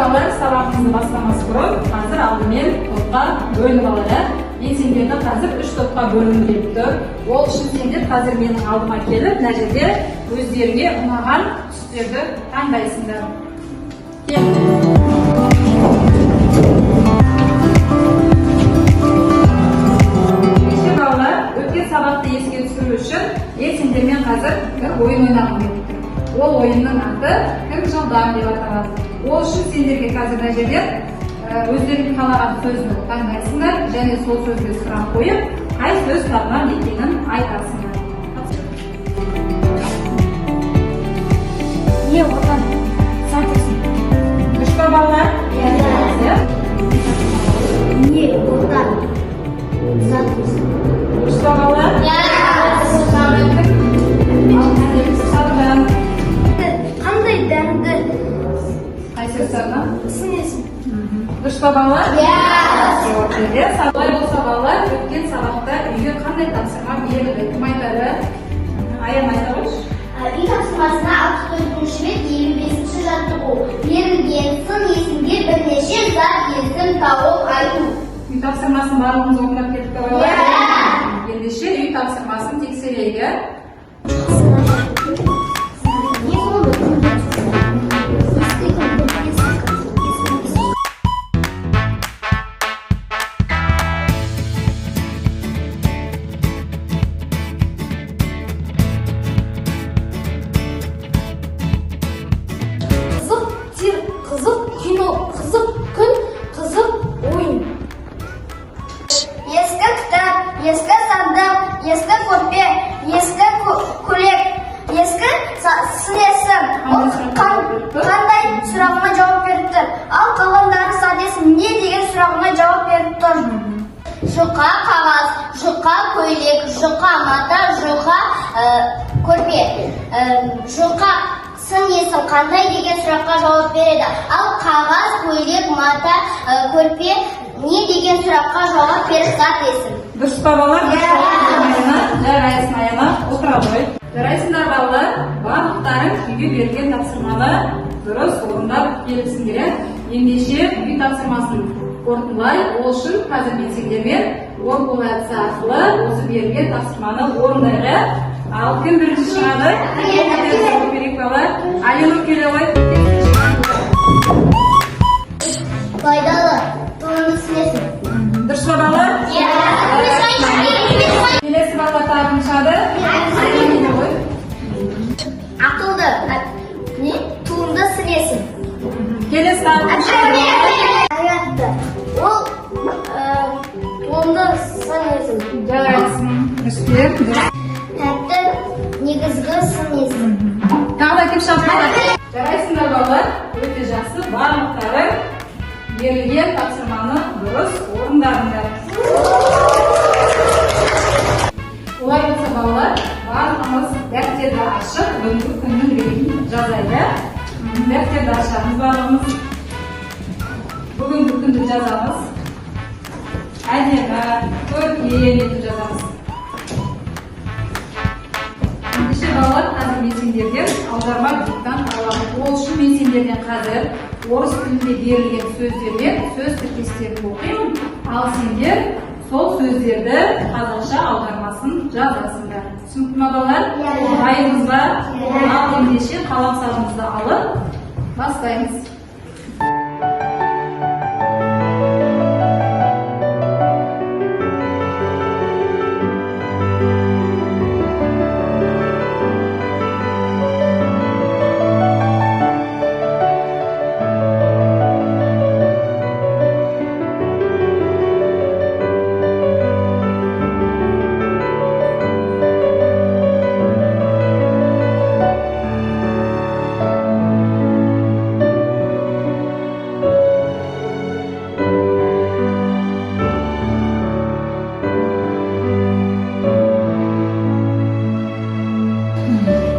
балалар, сабағымызды бастамас бұрын, қазір алдымен топқа бөлініп алады. Мен сендерді қазір 3 топқа бөлініп тұр. Ол үшін сендер қазір менің алдыма келіп, мына жерде өздеріңе ұнаған түстерді таңдайсыңдар. Кеше балалар, өткен сабақты еске түсіру үшін, сендермен қазір бір ойын ойнағым келіп тұр. Ол ойынның аты «Кім жылдам» деп аталады. Ол үшін сендерге қазір мына жерде өздерің қалаған сөзді таңдайсыңдар және сол сөзге сұрақ қойып, қай сөз табынан екенін айтасыңдар. Не отан? Сатырсың. Дұрыс па балалар? Не отан? Сатырсың. Дұрыс па балалар? Қандай дәмді? Қай сөз табынан? Сіңесің. Дұрыс па балалар? Солай болса балалар, өткен сабақта үйге қандай тапсырма берілді? Кім айтады? Аян айта қойшы. Үй тапсырмасына 64-ші рет 55-ші жаттығу. Берілген сын есімге бірнеше зат есім тауып айту. Үй тапсырмасын барлығымыз оқып кеттік па балалар? Ендеше үй тапсырмасын тексерейік. Қызық кино, қызық күн, қызық ойын. Ескі кітап, ескі сандық, ескі көрпе, ескі көйлек, ескі сын есім. Қандай сұрағына жауап беріп тұр? Ал қалғандары сан есім не деген сұрағына жауап беріп тұр? Жұқа қағаз, жұқа көйлек, жұқа мата, жұқа көрпе. Жұқа сын есім қандай деген сұраққа жауап береді. Ал қағаз, көйлек, мата, көрпе не деген сұраққа жауап беріп зат есім. Дұрыс па балалар? Жарайсың Аяна, отыра ғой. Жарайсыңдар балалар, барлықтарың үйге берілген тапсырманы дұрыс орындап келіпсіңдер. Ендеше үй тапсырмасын қорытындылай, ол үшін қазір мен сендермен ой қолайсы арқылы осы берілген тапсырманы орындайық. Ал кім бірінші шығады? Берейік балалар. Аяна келе ғой. Пайдалы, туынды сінесің. Дұрыс па балалар? Келесі балалар тағым шығады. Ақылды, туынды сінесің. Келесі тағым шығады. Аятты, ол туынды сінесің. Жарайсың. Үстер. Тәтті, негізгі сінесің. Тағы да кім шығады? Жарайсыңдар балалар. Өте жақсы, барлықтары берілген тапсырманы дұрыс орындарыңдар. Олай болса балалар, барлығымыз дәптерді ашып, бүгінгі күннің ретін жазайық. Дәптерді ашамыз барлығымыз. Бүгінгі күнді жазамыз. Әдемі, көркем етіп жазамыз. Ендеше балалар, қазір мен сендерден аударма диктант аламын. Ол үшін мен сендерден қазір орыс тілінде берілген сөздермен сөз тіркестерін оқимын. Ал сендер сол сөздерді қазақша аудармасын жазасыңдар. Түсінікті ме балалар? Дайынбыз ба? Ал ендеше қаламсабымызды алып бастаймыз.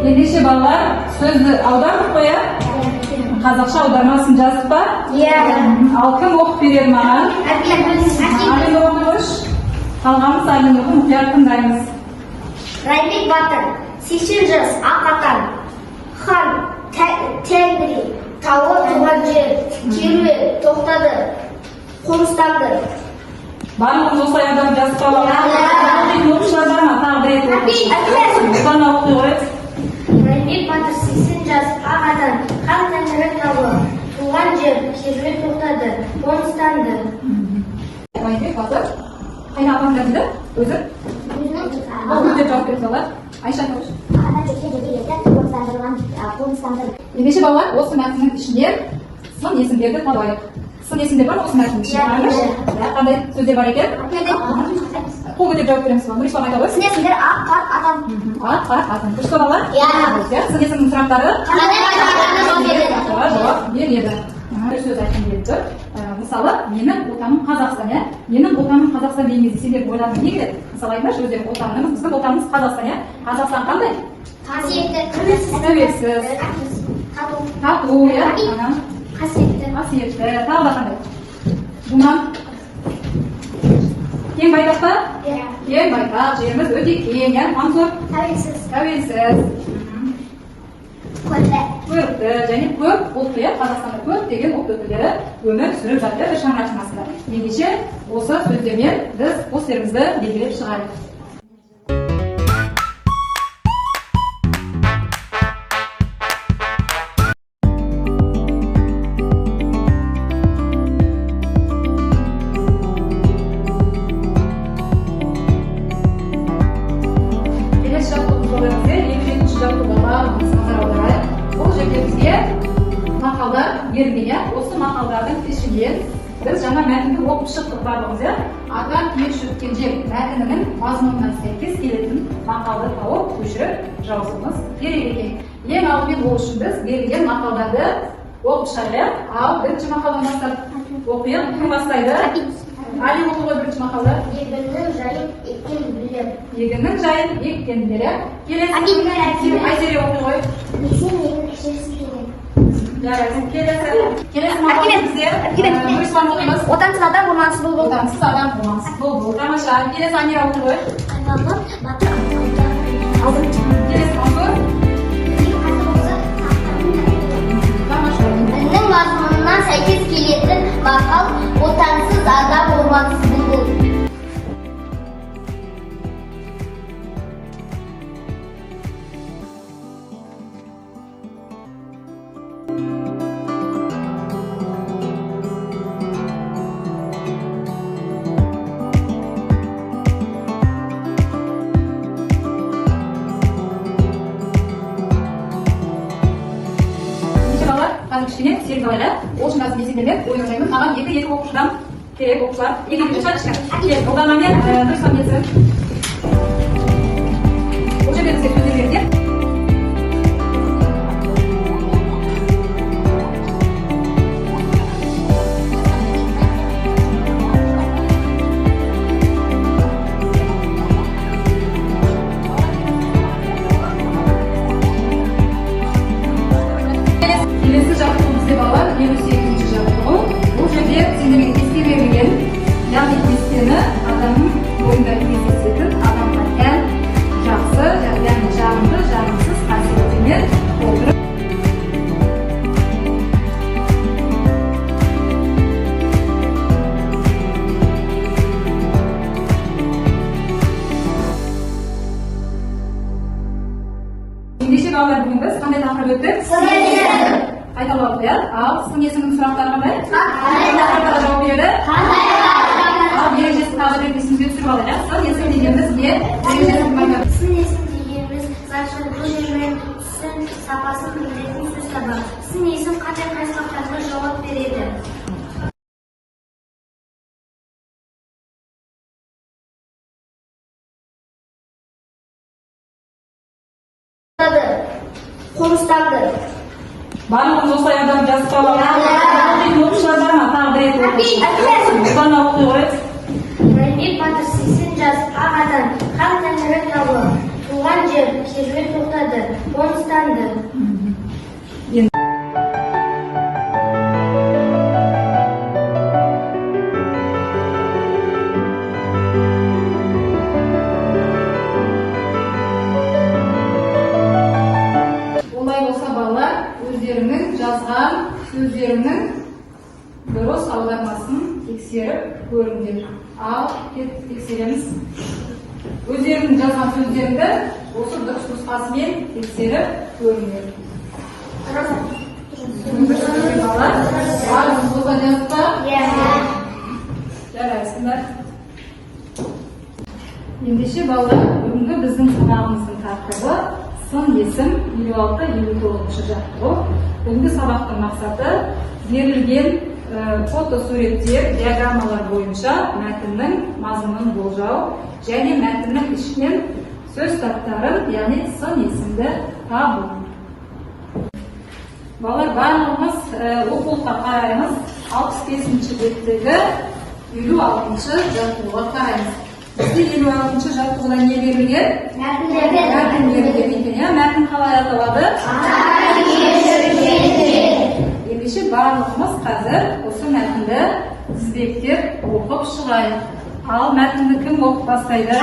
Ендеше балалар, сөзді аудардық қоя? Қазақша аудармасын жазып па? Ал кім оқып береді маған? Алин оқыңыз. Қалғанымыз Алин оқып мұқият тыңдаймыз. Райбек батыр, 80 жас, ақ атан, хан, тәңірі, тауы туған жер, керуен тоқтады, қоныстанды. Барлығымыз осылай адам жазып қаламыз. Оқушылар бар ма? Тағы бір рет оқыңыз. Бұдан оқи қойып. Райымбек батыр 80 жас ақ адам, хан тәңірі тауы, туған жер, керуен тоқтады, қоныстанды. Райымбек батыр қайда апаңдар дейді? Өзі? Өте жауап беріп салады. Айша Тауыш. Ендеше балалар, осы мәтіннің ішінде сын есімдерді табайық. Сын есімдер бар осы мәтіннің ішінде. Қандай сөздер бар екен? Қол көтеріп жауап береміз ба? Нұрислам айта ғой. Сын есімдер ақ, қар, атам. Ақ, қар, атам. Дұрыс па балалар? Сын есімнің сұрақтары? Жауап береді. Бір сөз айтқым келіп тұр. Мысалы, менің отаным Қазақстан, иә? Менің отаным Қазақстан деген кезде сендер ойларың не келеді? Мысалы айтыңдаршы, өздерің отанымыз, біздің отанымыз Қазақстан, иә? Қазақстан қандай? Қасиетті. Тәуелсіз. Тату, иә? Қасиетті. Қасиетті. Тағы да қандай? Бұнан кең байтақ па? Кең байтақ, жеріміз өте кең, иә? Мансұр? Тәуелсіз. Тәуелсіз. Көрді. Көрікті және көп ұлтты, иә? Қазақстанда көп деген ұлт өкілдері өмір сүріп жатыр бір шаңырақшасында. Ендеше осы сөздермен біз постерімізді белгілеп шығайық. Келесі жаттығу жолдарымызда 57-ші жаттығуға назар аударайық. Бұл жерде бізге мақалдар берілген. Осы мақалдардың ішінен біз жаңа мәтінді оқып шықтық барлығымыз, иә? Ата кеш өткен жер мәтінінің мазмұнына сәйкес келетін мақалды тауып көшіріп жазуымыз керек екен. Ең алдымен ол үшін біз берілген мақалдарды оқып шығайық. Ал бірінші мақалдан бастап оқиық. Кім бастайды? Али оқы ғой бірінші мақалды. Егіннің жайын еккен білем. Егіннің жайын еккен білем. Айзере оқи ғой. Сен егін ішерсің келем. Келесі мақал бізде Нұрислам оқимыз. Отансыз адам ормансыз бұлбұл. Отансыз адам ормансыз бұлбұл. Тамаша. Келесі Амира оқи ғой. Айналып батыр алдым. Келесі Мансұр. Тамаша. Мәтіннің мазмұнына сәйкес келетін мақал отансыз адам ормансыз бұлбұл. Қазір кішкене серік алайық. Ол үшін қазір есендермен ойын ойнаймыз. Маған екі оқушыдан керек оқушылар. Екі шығар кішкене. Қолданаммен Нұрислам келсін. Бұл жерде бізге сөздер берген. Келесі жаттығу бізде балалар 58-ші жаттығу. Бұл жерде сендерге кесте берілген, яғни кестені адамның бойында кездесетін адамға тән жақсы, яғни жағымды, жағымсыз қасиеттермен толтырып. Ендеше балалар, бүгін біз қандай тақырып өттік? Қайталап өтті. Ал сын есімнің сұрақтары қандай? Жауап береді. Ал ережесін тағы бір есімге түсіріп алайық. Сын есім дегеніміз не? Ережесін айтады. Сын есім дегеніміз заңшылық жермен сын сапасын білдіретін сөз табы. Сын есім қандай қайсылықтарға жауап береді. Қоныстанды. Барлығымыз осылай адам жазып қаламыз. Оқушылар бар ма? Тағы бір рет оқыңыз. Бұдан оқи ғой. Райымбек батыр 80 жас ақ адам, хан тәңірі тауы, туған жер, керуен тоқтады, қоныстанды. Олай болса балалар, өздерінің жазған сөздерінің dürüst аудармасын тексеріп көріңдер. Ал тексереміз. Өздерінің жазған сөздеріңді осы дұрыс нұсқасымен тексеріп көріңдер. Барлығын қолдан жазып па? Жарайсыңдар. Ендеше балалар, бүгінгі біздің сабағымыздың тақырыбы сын есім 56-59 жаттығу. Бүгінгі сабақтың мақсаты берілген фотосуреттер, диаграммалар бойынша мәтіннің мазмұнын болжау және мәтіннің ішінен сөз таптарын, яғни сын есімді табу. Балалар, барлығымыз оқулыққа қараймыз. 65-ші беттегі 56-шы жаттығуға қараймыз. Бізде 56-шы жаттығуда не берілген? Мәтін берілген екен. Мәтін қалай аталады? Ендеше барлығымыз қазір осы мәтінді тізбектеп оқып шығайық. Ал мәтінді кім оқып бастайды?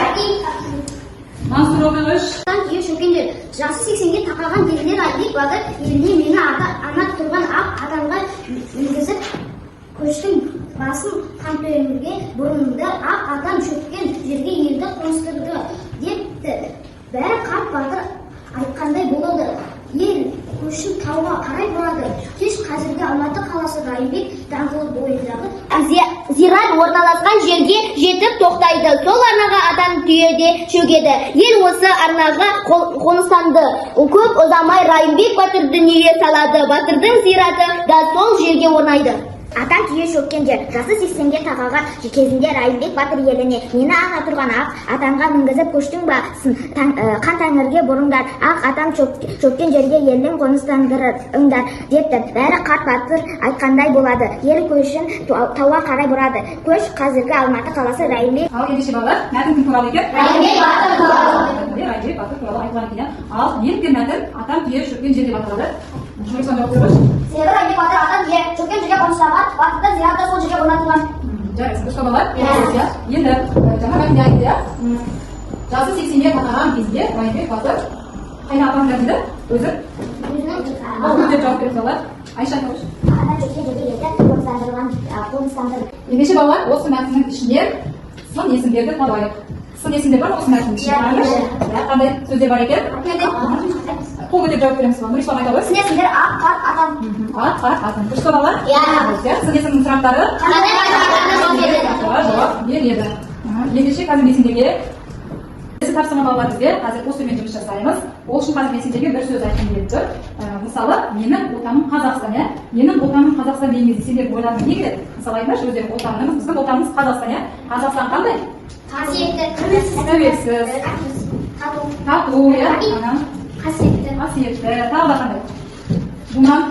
Мансұр оқығыш. Түйе шөкендер, жасы 80-ге тақаған белгілер Айбек Батыр еліне мені арнап тұрған ақ адамға мінгізіп көштің басын қантөреңге бұрынды ақ адам шөккен жерге елді қоныстырды депті. Бәрі қарт Батыр айтқандай болады. Ел көшін тауға қарай бұрады. Кеш қазіргі Алматы қаласы Райымбек даңғылы бойындағы Зират орналасқан жерге жетіп тоқтайды. Сол арнаға адам түйеде шөгеді. Ел осы арнаға қоныстанды. Көп ұзамай Райымбек Батыр дүниеге салады. Батырдың зираты да сол жерге орнайды. Атам түйе шөккен жер, жасы 80-ге тақаған кезінде Райымбек Батыр еліне мені аңа тұрған ақ атанға мінгізіп көштің басын қан тәңірге бұрыңдар, ақ атам шөккен жерге елін қоныстандырыңдар депті. Бәрі қарт Батыр айтқандай болады. Ел көшін тауға қарай бұрады. Көш қазіргі Алматы қаласы Райымбек. Ал ендеше балалар, мәтін кім туралы екен? Райымбек Батыр туралы. Райымбек Батыр туралы айтылған екен. Ал неліктен мәтін атам түйе шөккен жер деп аталады? Жұмырсан жауап беріңіз. Себебі Райымбек Батыр атам түйе шөккен жерге қоныстанған, Батырдың зираты сол жерге орнатылған. Жарайсың, дұрыс па балалар? Енді жаңа мәтінде айтты, жасы 80-ге тақаған кезінде Райымбек Батыр қайда апам дейді? Өзі? Өзі деп жауап береді балалар. Айша айтыңызшы. Атам шөккен жерге елді қоныстандырды. Ендеше балалар, осы мәтіннің ішінде сын есімдерді табайық. Сын есімдер бар осы мәтіннің ішінде. Қандай сөздер бар екен? Қол көтеріп жауап береміз ба? Нұрислам айта ғой. Сын есімдер ақ қарт атам. Ақ қарт атам. Дұрыс па балалар? Сын есімнің сұрақтары? Жауап береді. Ендеше қазір мен тапсырма балалар бізге қазір осымен жұмыс жасаймыз. Ол үшін қазір мен сендерге бір сөз айтқым келіп тұр. Мысалы, менің отаным Қазақстан, менің отаным Қазақстан деген кезде сендер ойларыңа не келеді? Мысалы айтыңдаршы өздерің отанымыз, біздің отанымыз Қазақстан, Қазақстан қандай? Қасиетті. Тәуелсіз. Тату, Қасиетті. Қасиетті. Тағы да қандай? Бұнан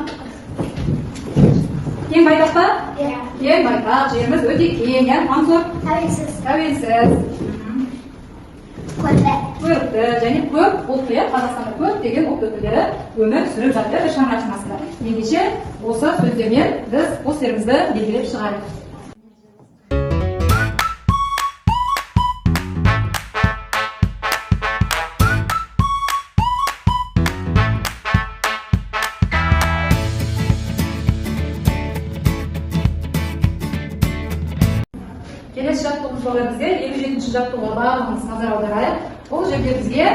кең байтақ па? Кең байтақ, жеріміз өте кең, Мансұр? Тәуелсіз. Көрікті және көп ұлтты, Қазақстанда көп деген ұлт өкілдері өмір сүріп жатыр бір шаңырақшасында. Ендеше осы сөздермен біз постерімізді белгілеп шығайық. Келесі жаттығуымыз болар бізге 57-ші жаттығуға барлығымыз назар аударайық. Бұл жерде бізге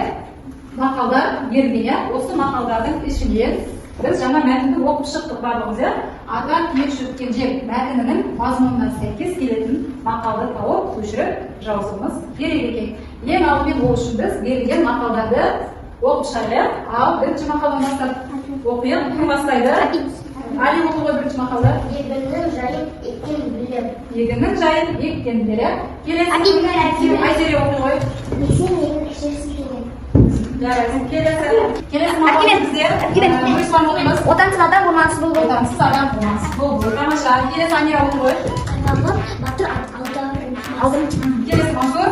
мақалдар берілген. Осы мақалдардың ішінен біз жаңа мәтінді оқып шықтық барлығымыз. Атам түйе шөккен жер мәтінінің мазмұнына сәйкес келетін мақалды тауып көшіріп жазуымыз керек екен. Ең алдымен ол үшін біз берілген мақалдарды оқып шығайық. Ал бірінші мақалдан бастап оқиық. Кім бастайды? Али оқы ғой бірінші мақалды. Егіннің жайын еккен білем. Егіннің жайын еккен білем. Айзере оқы ғой. Сен менің ішерсің келген. Жарайсың. Келесі мақалды бізде. Нұрислам оқимыз. Отансыз адам ормансыз бол. Отансыз адам ормансыз бол. Тамаша. Келесі Амира оқы ғой. Батыр алдым. Келесі Мансұр.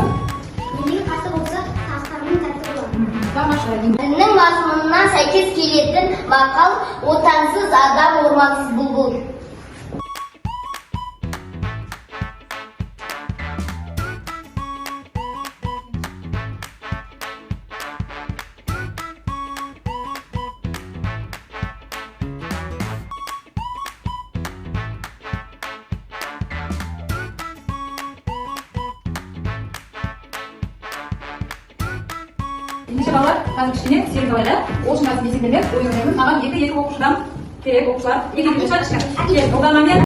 Менің қасы болса, тастарының тәтті болады. Тамаша. Мәтіннің мазмұнына сәйкес келетін мақал отансыз адам ормансыз бұлбұл. ендеше балалар қазір кішкене серік алайық. ол үшін қазір есептемек ойын ойнаймыз. маған екі оқушыдан керек оқушылар. екі оқушылар кішкене. Ұлдана мен